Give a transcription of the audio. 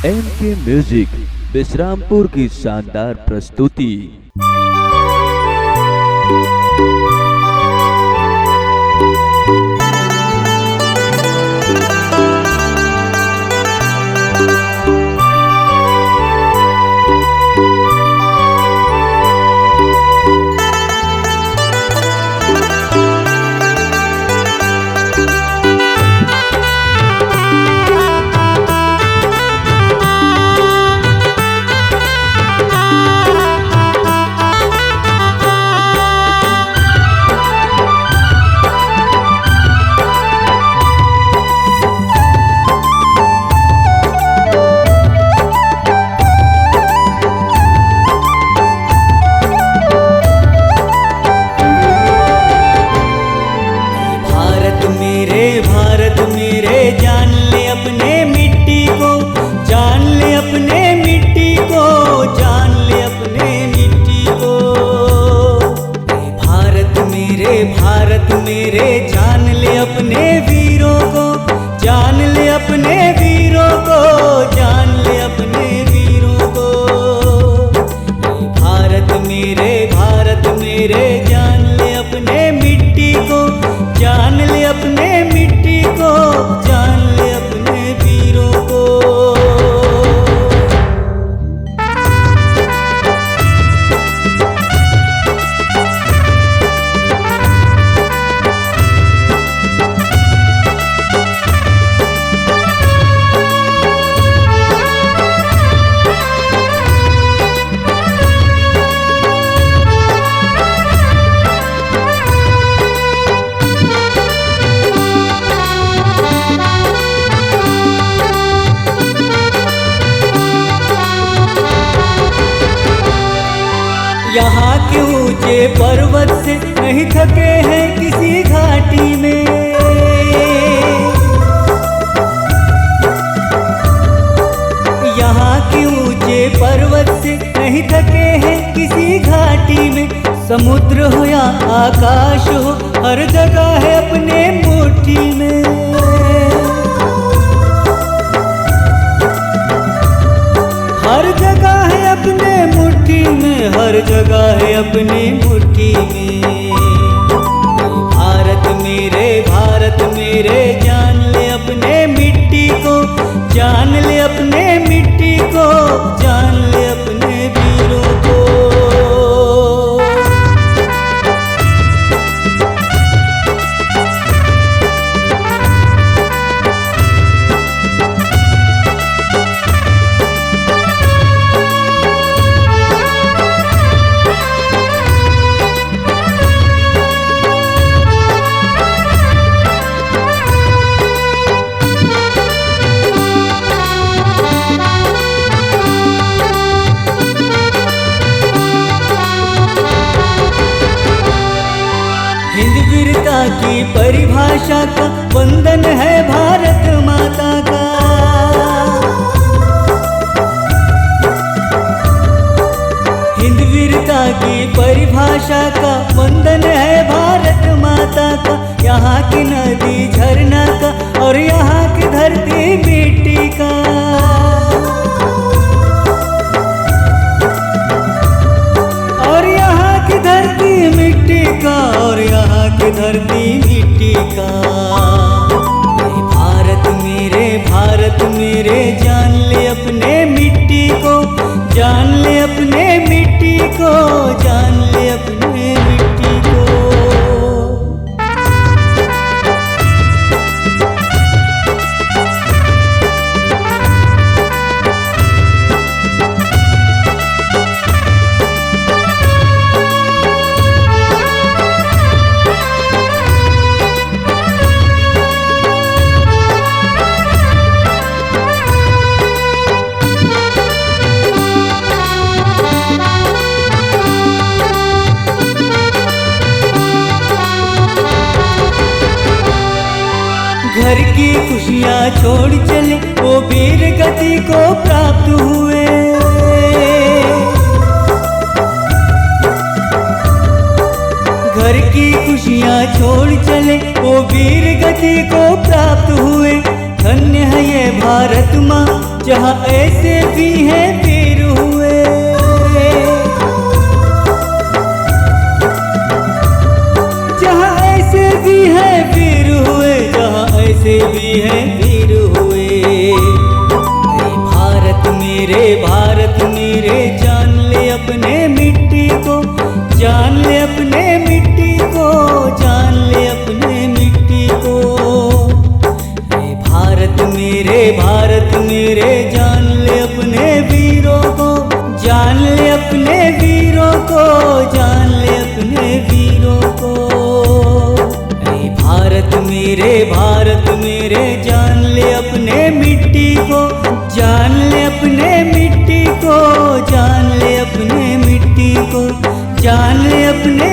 MK music Vishrampur की शानदार प्रस्तुति। भारत मेरे जान ले अपने मिट्टी को, जान ले अपने मिट्टी को, जान ले अपने मिट्टी को। भारत मेरे जान ले अपने वीरों को, जान ले अपने वीरों को, जान ले अपने वीरों को। भारत मेरे जान ले अपने मिट्टी को, जान ले अपने मिट्टी को, जान ले अपने वीरों को। यहाँ के ऊंचे पर्वत से नहीं थके हैं किसी घाटी में, यहाँ के ऊंचे पर्वत से नहीं थके हैं किसी घाटी में। समुद्र हो या आकाश हो हर जगह है अपने मुट्ठी में, हर जगह है अपने मुट्ठी में, हर जगह है अपने मुट्ठी में। भारत मेरे जान ले अपने मिट्टी को, जान ले अपने मिट्टी को, जान ले अपने वीरों को। हिंद वीरता की परिभाषा का वंदन है भारत माता का। हिंद वीरता की परिभाषा का वंदन है भारत माता का। यहाँ की नदी झरना का और यहाँ की धरती मिट्टी का, और यहाँ की धरती मिट्टी का, और यहाँ की धरती मिट्टी का। भारत मेरे जान ले अपने मिट्टी को, जान ले अपने मिट्टी को, जान ले अपने मिट्टी को। घर की खुशियाँ छोड़ चले वो वीर गति को प्राप्त हुए। घर की खुशियाँ छोड़ चले वो वीर गति को प्राप्त हुए। धन्य है ये भारत माँ जहाँ ऐसे भी हैं वीर हुए। जहाँ ऐसे भी हैं वीर हुए, जहाँ ऐसे भी हैं वीर हुए। भारत मेरे जान ले अपने मिट्टी को, जान ले अपने मिट्टी को, जान ले अपने मिट्टी को। भारत मेरे जान ले अपने वीरों को, जान ले अपने वीरों को, जान ले अपने वीरों को। भारत मेरे जान ले अपने मिट्टी को, जान ले अपने मिट्टी को, जान ले अपने मिट्टी को, जान ले अपने